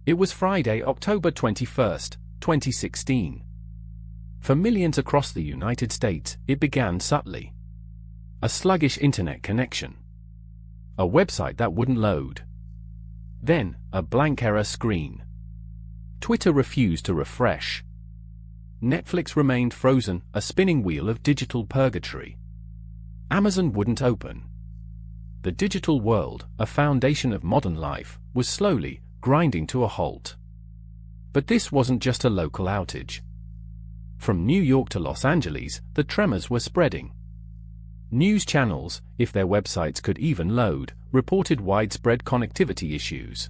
It was Friday, October 21, 2016. For millions across the United States, it began subtly. A sluggish internet connection. A website that wouldn't load. Then, a blank error screen. Twitter refused to refresh. Netflix remained frozen, a spinning wheel of digital purgatory. Amazon wouldn't open. The digital world, a foundation of modern life, was slowly grinding to a halt. But this wasn't just a local outage. From New York to Los Angeles, the tremors were spreading. News channels, if their websites could even load, reported widespread connectivity issues.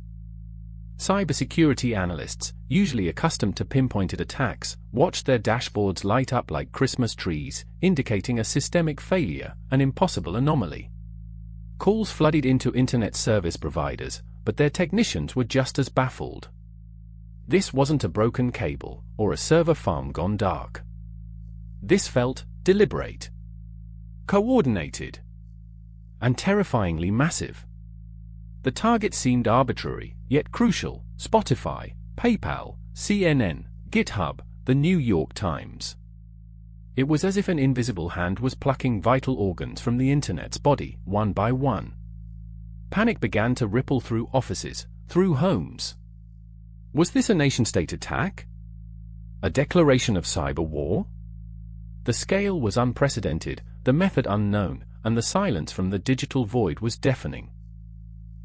Cybersecurity analysts, usually accustomed to pinpointed attacks, watched their dashboards light up like Christmas trees, indicating a systemic failure, an impossible anomaly. Calls flooded into internet service providers, but their technicians were just as baffled. This wasn't a broken cable, or a server farm gone dark. This felt deliberate, coordinated, and terrifyingly massive. The target seemed arbitrary, yet crucial: Spotify, PayPal, CNN, GitHub, the New York Times. It was as if an invisible hand was plucking vital organs from the internet's body, one by one. Panic began to ripple through offices, through homes. Was this a nation-state attack? A declaration of cyber war? The scale was unprecedented, the method unknown, and the silence from the digital void was deafening.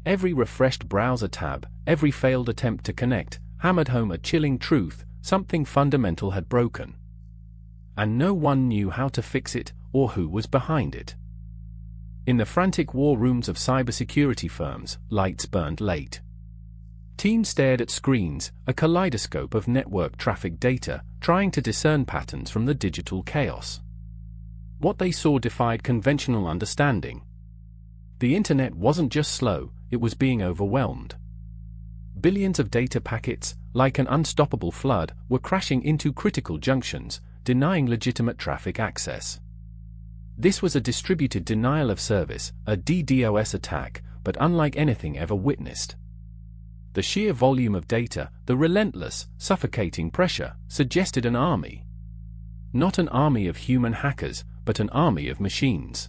Every refreshed browser tab, every failed attempt to connect, hammered home a chilling truth: something fundamental had broken. And no one knew how to fix it, or who was behind it. In the frantic war rooms of cybersecurity firms, lights burned late. Teams stared at screens, a kaleidoscope of network traffic data, trying to discern patterns from the digital chaos. What they saw defied conventional understanding. The internet wasn't just slow, it was being overwhelmed. Billions of data packets, like an unstoppable flood, were crashing into critical junctions, denying legitimate traffic access. This was a distributed denial of service, a DDoS attack, but unlike anything ever witnessed. The sheer volume of data, the relentless, suffocating pressure, suggested an army. Not an army of human hackers, but an army of machines.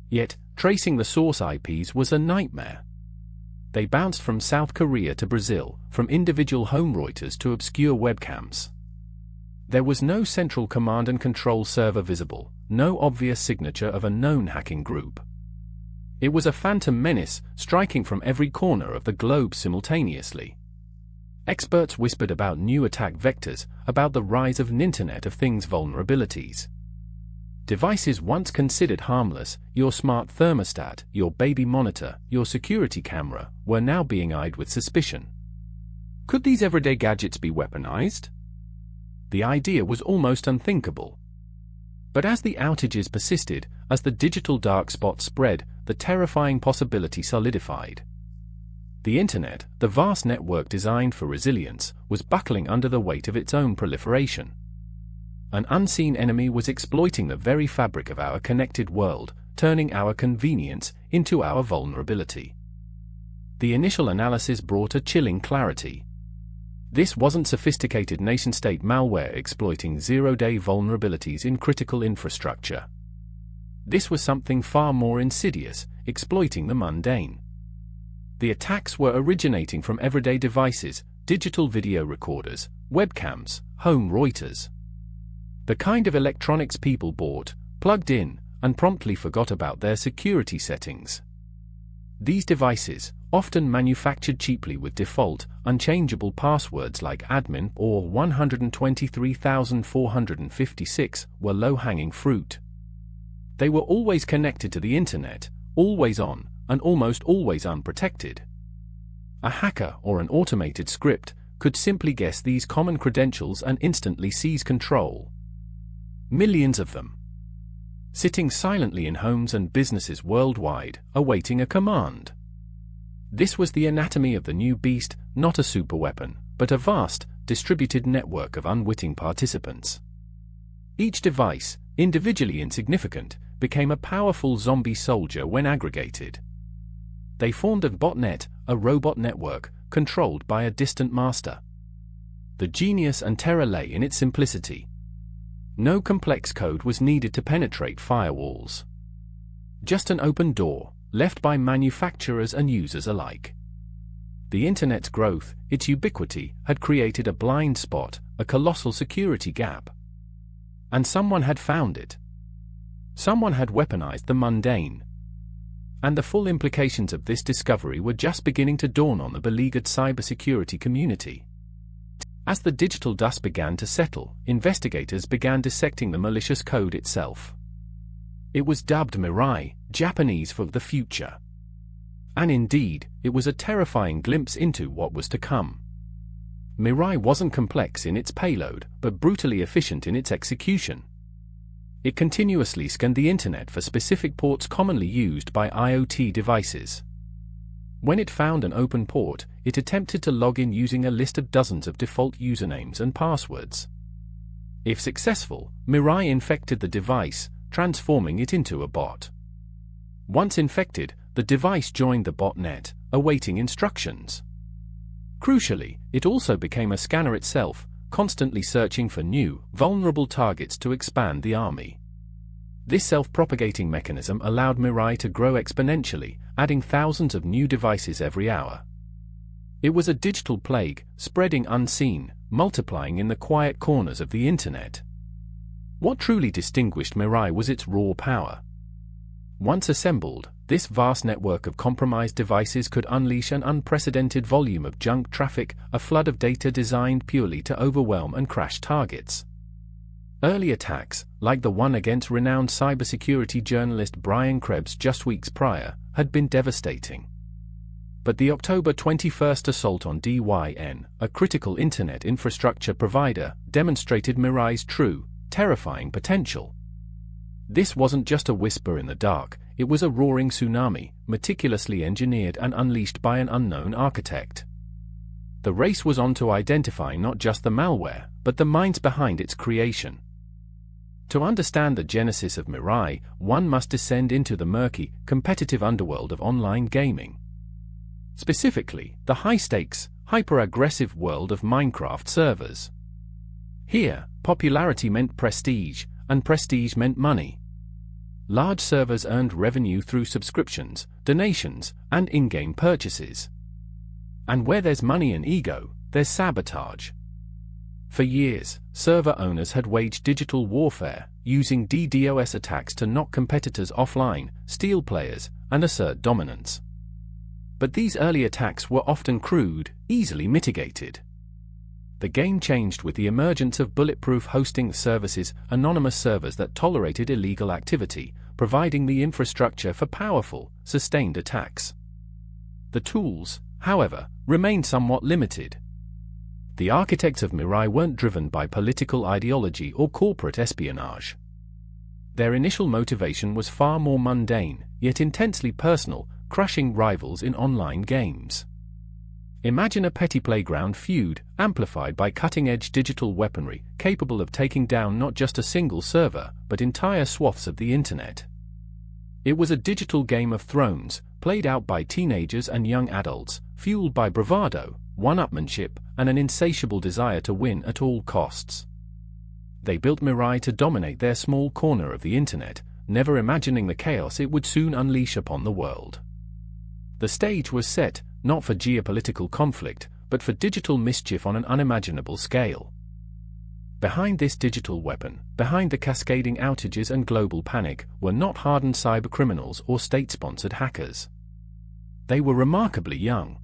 Yet, tracing the source IPs was a nightmare. They bounced from South Korea to Brazil, from individual home routers to obscure webcams. There was no central command and control server visible, no obvious signature of a known hacking group. It was a phantom menace, striking from every corner of the globe simultaneously. Experts whispered about new attack vectors, about the rise of an Internet of Things vulnerabilities. Devices once considered harmless, your smart thermostat, your baby monitor, your security camera, were now being eyed with suspicion. Could these everyday gadgets be weaponized? The idea was almost unthinkable. But as the outages persisted, as the digital dark spot spread, the terrifying possibility solidified. The internet, the vast network designed for resilience, was buckling under the weight of its own proliferation. An unseen enemy was exploiting the very fabric of our connected world, turning our convenience into our vulnerability. The initial analysis brought a chilling clarity. This wasn't sophisticated nation-state malware exploiting zero-day vulnerabilities in critical infrastructure. This was something far more insidious, exploiting the mundane. The attacks were originating from everyday devices, digital video recorders, webcams, home routers. The kind of electronics people bought, plugged in, and promptly forgot about their security settings. These devices, often manufactured cheaply with default, unchangeable passwords like admin or 123,456, were low-hanging fruit. They were always connected to the internet, always on, and almost always unprotected. A hacker or an automated script could simply guess these common credentials and instantly seize control. Millions of them. Sitting silently in homes and businesses worldwide, awaiting a command. This was the anatomy of the new beast, not a superweapon, but a vast, distributed network of unwitting participants. Each device, individually insignificant, became a powerful zombie soldier when aggregated. They formed a botnet, a robot network, controlled by a distant master. The genius and terror lay in its simplicity. No complex code was needed to penetrate firewalls. Just an open door, left by manufacturers and users alike. The Internet's growth, its ubiquity, had created a blind spot, a colossal security gap. And someone had found it. Someone had weaponized the mundane. And the full implications of this discovery were just beginning to dawn on the beleaguered cybersecurity community. As the digital dust began to settle, investigators began dissecting the malicious code itself. It was dubbed Mirai, Japanese for the future. And indeed, it was a terrifying glimpse into what was to come. Mirai wasn't complex in its payload, but brutally efficient in its execution. It continuously scanned the Internet for specific ports commonly used by IoT devices. When it found an open port, it attempted to log in using a list of dozens of default usernames and passwords. If successful, Mirai infected the device, transforming it into a bot. Once infected, the device joined the botnet, awaiting instructions. Crucially, it also became a scanner itself, constantly searching for new, vulnerable targets to expand the army. This self-propagating mechanism allowed Mirai to grow exponentially, adding thousands of new devices every hour. It was a digital plague, spreading unseen, multiplying in the quiet corners of the Internet. What truly distinguished Mirai was its raw power. Once assembled, this vast network of compromised devices could unleash an unprecedented volume of junk traffic, a flood of data designed purely to overwhelm and crash targets. Early attacks, like the one against renowned cybersecurity journalist Brian Krebs just weeks prior, had been devastating. But the October 21st assault on Dyn, a critical Internet infrastructure provider, demonstrated Mirai's true, terrifying potential. This wasn't just a whisper in the dark, it was a roaring tsunami, meticulously engineered and unleashed by an unknown architect. The race was on to identify not just the malware, but the minds behind its creation. To understand the genesis of Mirai, one must descend into the murky, competitive underworld of online gaming. Specifically, the high-stakes, hyper-aggressive world of Minecraft servers. Here, popularity meant prestige, and prestige meant money. Large servers earned revenue through subscriptions, donations, and in-game purchases. And where there's money and ego, there's sabotage. For years, server owners had waged digital warfare, using DDoS attacks to knock competitors offline, steal players, and assert dominance. But these early attacks were often crude, easily mitigated. The game changed with the emergence of bulletproof hosting services, anonymous servers that tolerated illegal activity, providing the infrastructure for powerful, sustained attacks. The tools, however, remained somewhat limited. The architects of Mirai weren't driven by political ideology or corporate espionage. Their initial motivation was far more mundane, yet intensely personal, crushing rivals in online games. Imagine a petty playground feud, amplified by cutting-edge digital weaponry, capable of taking down not just a single server, but entire swaths of the Internet. It was a digital Game of Thrones, played out by teenagers and young adults, fueled by bravado, one-upmanship, and an insatiable desire to win at all costs. They built Mirai to dominate their small corner of the Internet, never imagining the chaos it would soon unleash upon the world. The stage was set, not for geopolitical conflict, but for digital mischief on an unimaginable scale. Behind this digital weapon, behind the cascading outages and global panic, were not hardened cybercriminals or state-sponsored hackers. They were remarkably young.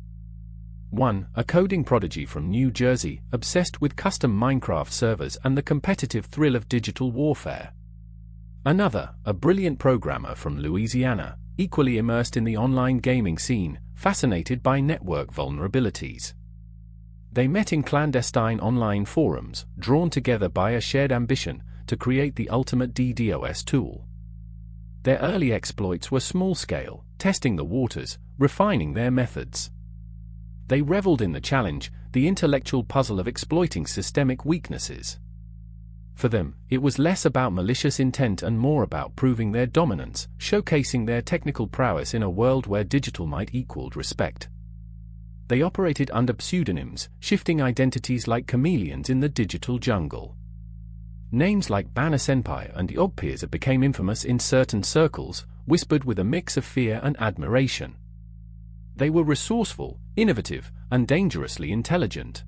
One, a coding prodigy from New Jersey, obsessed with custom Minecraft servers and the competitive thrill of digital warfare. Another, a brilliant programmer from Louisiana, equally immersed in the online gaming scene, fascinated by network vulnerabilities. They met in clandestine online forums, drawn together by a shared ambition to create the ultimate DDoS tool. Their early exploits were small-scale, testing the waters, refining their methods. They reveled in the challenge, the intellectual puzzle of exploiting systemic weaknesses. For them, it was less about malicious intent and more about proving their dominance, showcasing their technical prowess in a world where digital might equaled respect. They operated under pseudonyms, shifting identities like chameleons in the digital jungle. Names like Banner Senpai and Ogpiers became infamous in certain circles, whispered with a mix of fear and admiration. They were resourceful, innovative, and dangerously intelligent.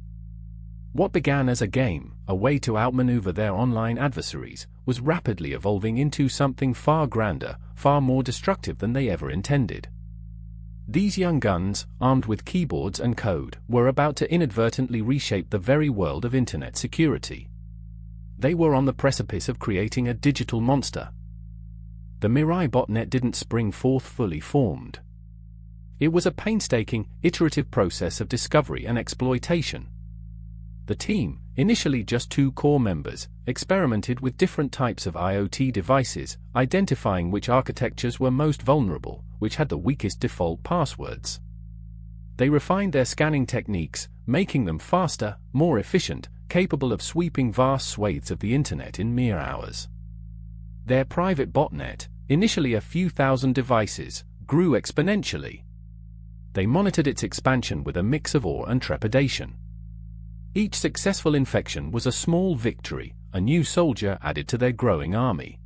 What began as a game, a way to outmaneuver their online adversaries, was rapidly evolving into something far grander, far more destructive than they ever intended. These young guns, armed with keyboards and code, were about to inadvertently reshape the very world of internet security. They were on the precipice of creating a digital monster. The Mirai Botnet didn't spring forth fully formed. It was a painstaking, iterative process of discovery and exploitation. The team, initially just 2 core members, experimented with different types of IoT devices, identifying which architectures were most vulnerable, which had the weakest default passwords. They refined their scanning techniques, making them faster, more efficient, capable of sweeping vast swathes of the internet in mere hours. Their private botnet, initially a few thousand devices, grew exponentially. They monitored its expansion with a mix of awe and trepidation. Each successful infection was a small victory, a new soldier added to their growing army.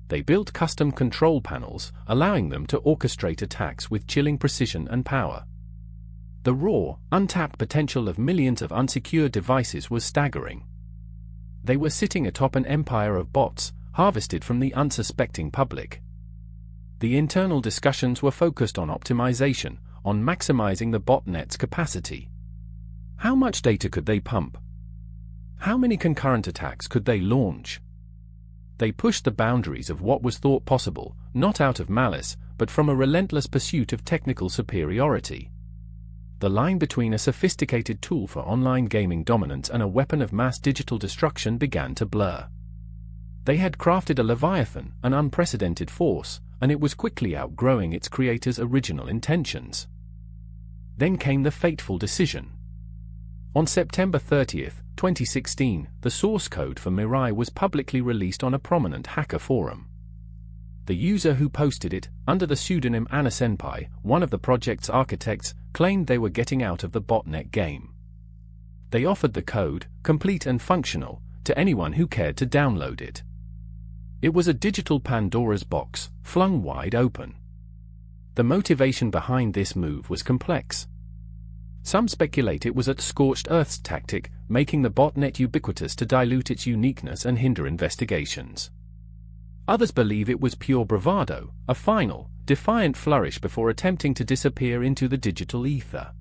They built custom control panels, allowing them to orchestrate attacks with chilling precision and power. The raw, untapped potential of millions of unsecured devices was staggering. They were sitting atop an empire of bots, harvested from the unsuspecting public. The internal discussions were focused on optimization, on maximizing the botnet's capacity. How much data could they pump? How many concurrent attacks could they launch? They pushed the boundaries of what was thought possible, not out of malice, but from a relentless pursuit of technical superiority. The line between a sophisticated tool for online gaming dominance and a weapon of mass digital destruction began to blur. They had crafted a leviathan, an unprecedented force, and it was quickly outgrowing its creator's original intentions. Then came the fateful decision. On September 30, 2016, the source code for Mirai was publicly released on a prominent hacker forum. The user who posted it, under the pseudonym Anna Senpai, one of the project's architects, claimed they were getting out of the botnet game. They offered the code, complete and functional, to anyone who cared to download it. It was a digital Pandora's box, flung wide open. The motivation behind this move was complex. Some speculate it was a scorched earth's tactic, making the botnet ubiquitous to dilute its uniqueness and hinder investigations. Others believe it was pure bravado, a final, defiant flourish before attempting to disappear into the digital ether.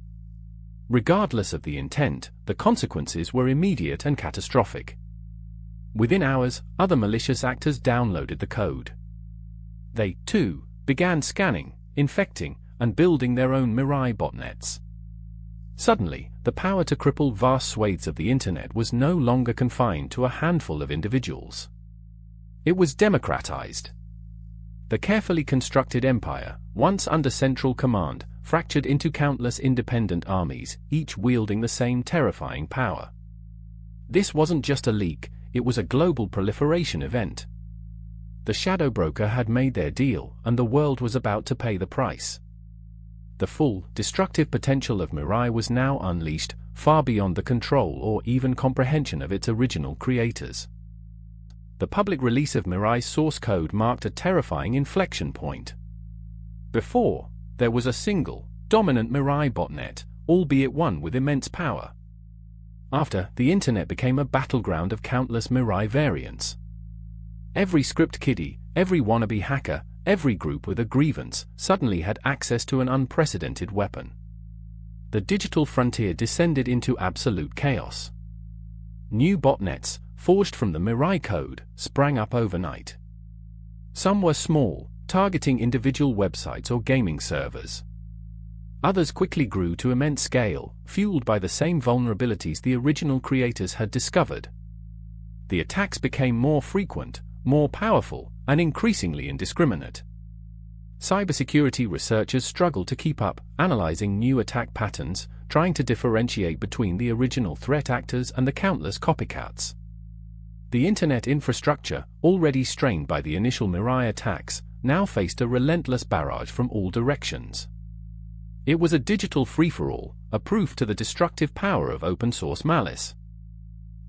Regardless of the intent, the consequences were immediate and catastrophic. Within hours, other malicious actors downloaded the code. They, too, began scanning, infecting, and building their own Mirai botnets. Suddenly, the power to cripple vast swathes of the internet was no longer confined to a handful of individuals. It was democratized. The carefully constructed empire, once under central command, fractured into countless independent armies, each wielding the same terrifying power. This wasn't just a leak, it was a global proliferation event. The shadow broker had made their deal, and the world was about to pay the price. The full, destructive potential of Mirai was now unleashed, far beyond the control or even comprehension of its original creators. The public release of Mirai's source code marked a terrifying inflection point. Before, there was a single, dominant Mirai botnet, albeit one with immense power. After, the internet became a battleground of countless Mirai variants. Every script kiddie, every wannabe hacker, every group with a grievance, suddenly had access to an unprecedented weapon. The digital frontier descended into absolute chaos. New botnets, forged from the Mirai code, sprang up overnight. Some were small, targeting individual websites or gaming servers. Others quickly grew to immense scale, fueled by the same vulnerabilities the original creators had discovered. The attacks became more frequent, more powerful, and increasingly indiscriminate. Cybersecurity researchers struggled to keep up, analyzing new attack patterns, trying to differentiate between the original threat actors and the countless copycats. The internet infrastructure, already strained by the initial Mirai attacks, now faced a relentless barrage from all directions. It was a digital free-for-all, a proof to the destructive power of open-source malice.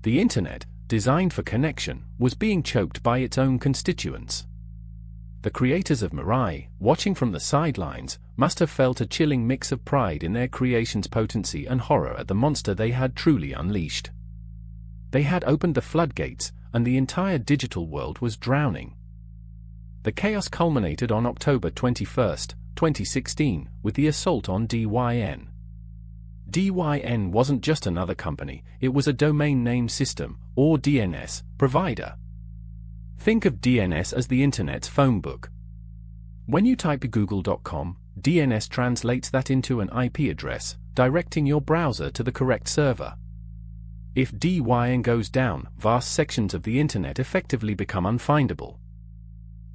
The internet, designed for connection, was being choked by its own constituents. The creators of Mirai, watching from the sidelines, must have felt a chilling mix of pride in their creation's potency and horror at the monster they had truly unleashed. They had opened the floodgates, and the entire digital world was drowning. The chaos culminated on October 21, 2016, with the assault on Dyn. Dyn wasn't just another company, it was a domain name system, or DNS, provider. Think of DNS as the internet's phone book. When you type google.com, DNS translates that into an IP address, directing your browser to the correct server. If Dyn goes down, vast sections of the internet effectively become unfindable.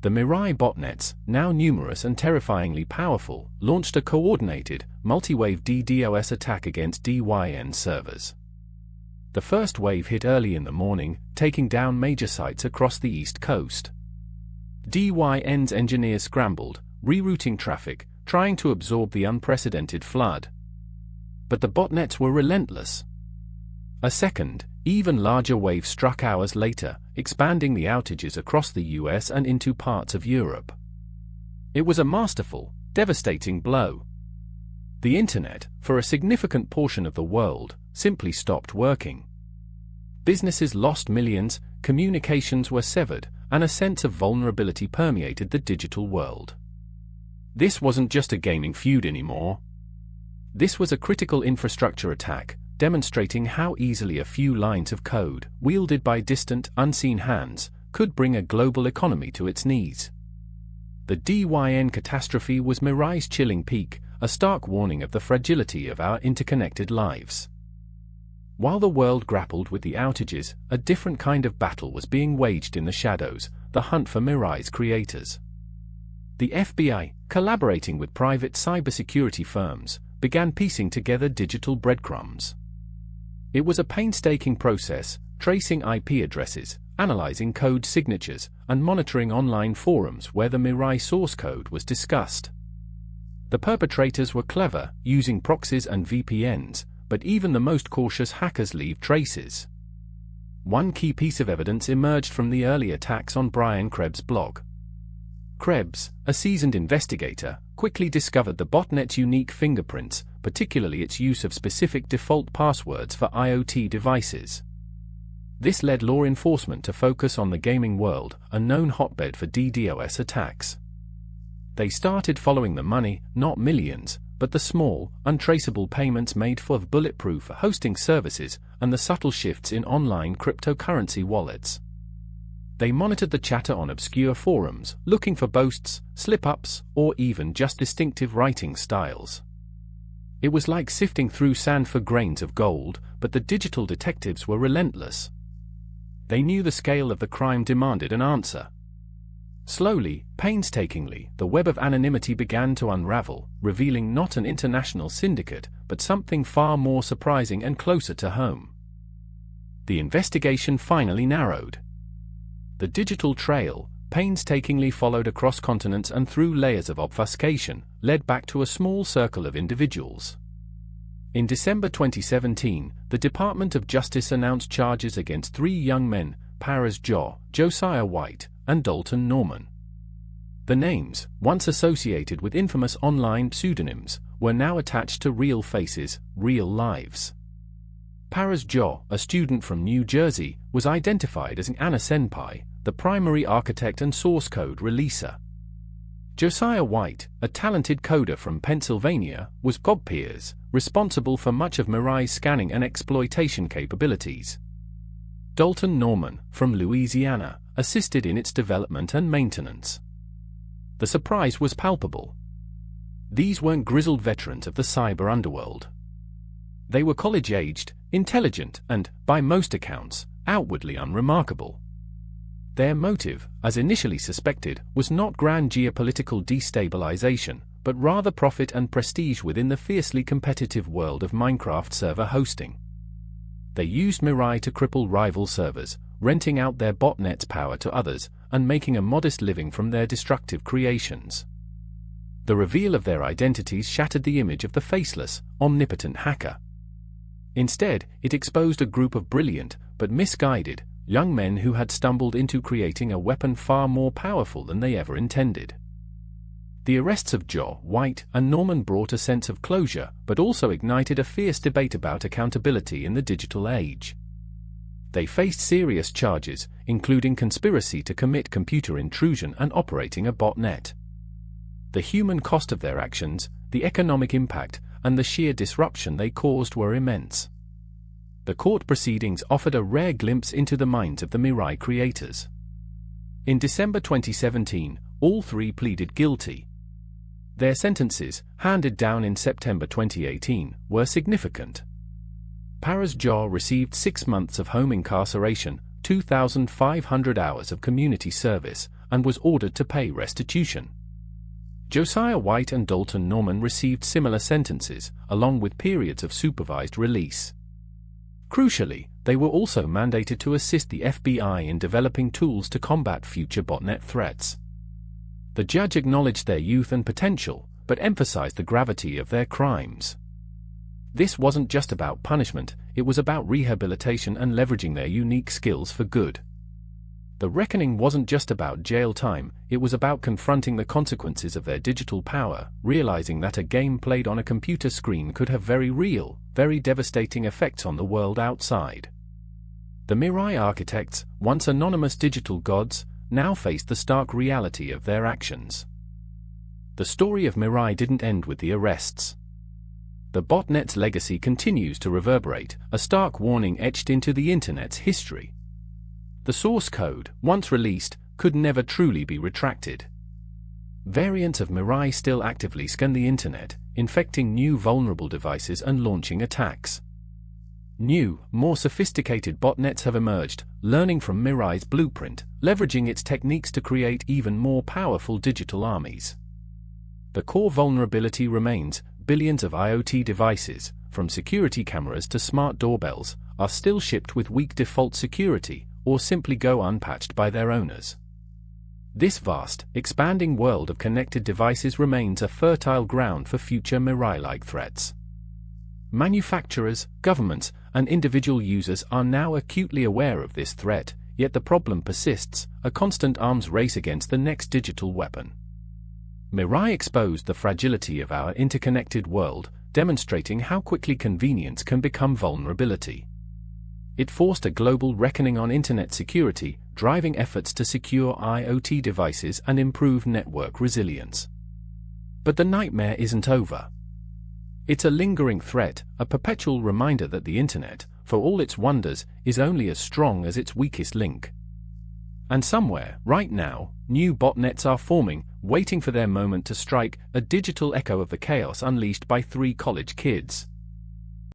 The Mirai botnets, now numerous and terrifyingly powerful, launched a coordinated, multi-wave DDoS attack against Dyn servers. The first wave hit early in the morning, taking down major sites across the East Coast. Dyn's engineers scrambled, rerouting traffic, trying to absorb the unprecedented flood. But the botnets were relentless. A second, even larger wave struck hours later, expanding the outages across the US and into parts of Europe. It was a masterful, devastating blow. The internet, for a significant portion of the world, simply stopped working. Businesses lost millions, communications were severed, and a sense of vulnerability permeated the digital world. This wasn't just a gaming feud anymore. This was a critical infrastructure attack, demonstrating how easily a few lines of code, wielded by distant, unseen hands, could bring a global economy to its knees. The Dyn catastrophe was Mirai's chilling peak, a stark warning of the fragility of our interconnected lives. While the world grappled with the outages, a different kind of battle was being waged in the shadows, the hunt for Mirai's creators. The FBI, collaborating with private cybersecurity firms, began piecing together digital breadcrumbs. It was a painstaking process, tracing IP addresses, analyzing code signatures, and monitoring online forums where the Mirai source code was discussed. The perpetrators were clever, using proxies and VPNs, but even the most cautious hackers leave traces. One key piece of evidence emerged from the early attacks on Brian Krebs' blog. Krebs, a seasoned investigator, quickly discovered the botnet's unique fingerprints, particularly its use of specific default passwords for IoT devices. This led law enforcement to focus on the gaming world, a known hotbed for DDoS attacks. They started following the money, not millions, but the small, untraceable payments made for bulletproof hosting services and the subtle shifts in online cryptocurrency wallets. They monitored the chatter on obscure forums, looking for boasts, slip-ups, or even just distinctive writing styles. It was like sifting through sand for grains of gold, but the digital detectives were relentless. They knew the scale of the crime demanded an answer. Slowly, painstakingly, the web of anonymity began to unravel, revealing not an international syndicate, but something far more surprising and closer to home. The investigation finally narrowed. The digital trail, painstakingly followed across continents and through layers of obfuscation, led back to a small circle of individuals. In December 2017, the Department of Justice announced charges against 3 young men, Paras Josiah White, and Dalton Norman. The names, once associated with infamous online pseudonyms, were now attached to real faces, real lives. Paras, a student from New Jersey, was identified as Anna Senpai, the primary architect and source code releaser. Josiah White, a talented coder from Pennsylvania, was godpeers, responsible for much of Mirai's scanning and exploitation capabilities. Dalton Norman, from Louisiana, assisted in its development and maintenance. The surprise was palpable. These weren't grizzled veterans of the cyber underworld. They were college-aged, intelligent, and, by most accounts, outwardly unremarkable. Their motive, as initially suspected, was not grand geopolitical destabilization, but rather profit and prestige within the fiercely competitive world of Minecraft server hosting. They used Mirai to cripple rival servers, renting out their botnet's power to others, and making a modest living from their destructive creations. The reveal of their identities shattered the image of the faceless, omnipotent hacker. Instead, it exposed a group of brilliant, but misguided, young men who had stumbled into creating a weapon far more powerful than they ever intended. The arrests of Joe, White, and Norman brought a sense of closure, but also ignited a fierce debate about accountability in the digital age. They faced serious charges, including conspiracy to commit computer intrusion and operating a botnet. The human cost of their actions, the economic impact, and the sheer disruption they caused were immense. The court proceedings offered a rare glimpse into the minds of the Mirai creators. In December 2017, all three pleaded guilty. Their sentences, handed down in September 2018, were significant. Paras Joe received 6 months of home incarceration, 2,500 hours of community service, and was ordered to pay restitution. Josiah White and Dalton Norman received similar sentences, along with periods of supervised release. Crucially, they were also mandated to assist the FBI in developing tools to combat future botnet threats. The judge acknowledged their youth and potential, but emphasized the gravity of their crimes. This wasn't just about punishment, it was about rehabilitation and leveraging their unique skills for good. The reckoning wasn't just about jail time, it was about confronting the consequences of their digital power, realizing that a game played on a computer screen could have very real, very devastating effects on the world outside. The Mirai architects, once anonymous digital gods, now faced the stark reality of their actions. The story of Mirai didn't end with the arrests. The botnet's legacy continues to reverberate, a stark warning etched into the internet's history. The source code, once released, could never truly be retracted. Variants of Mirai still actively scan the internet, infecting new vulnerable devices and launching attacks. New, more sophisticated botnets have emerged, learning from Mirai's blueprint, leveraging its techniques to create even more powerful digital armies. The core vulnerability remains: billions of IoT devices, from security cameras to smart doorbells, are still shipped with weak default security, or simply go unpatched by their owners. This vast, expanding world of connected devices remains a fertile ground for future Mirai-like threats. Manufacturers, governments, and individual users are now acutely aware of this threat, yet the problem persists, a constant arms race against the next digital weapon. Mirai exposed the fragility of our interconnected world, demonstrating how quickly convenience can become vulnerability. It forced a global reckoning on internet security, driving efforts to secure IoT devices and improve network resilience. But the nightmare isn't over. It's a lingering threat, a perpetual reminder that the internet, for all its wonders, is only as strong as its weakest link. And somewhere, right now, new botnets are forming, waiting for their moment to strike, a digital echo of the chaos unleashed by 3 college kids.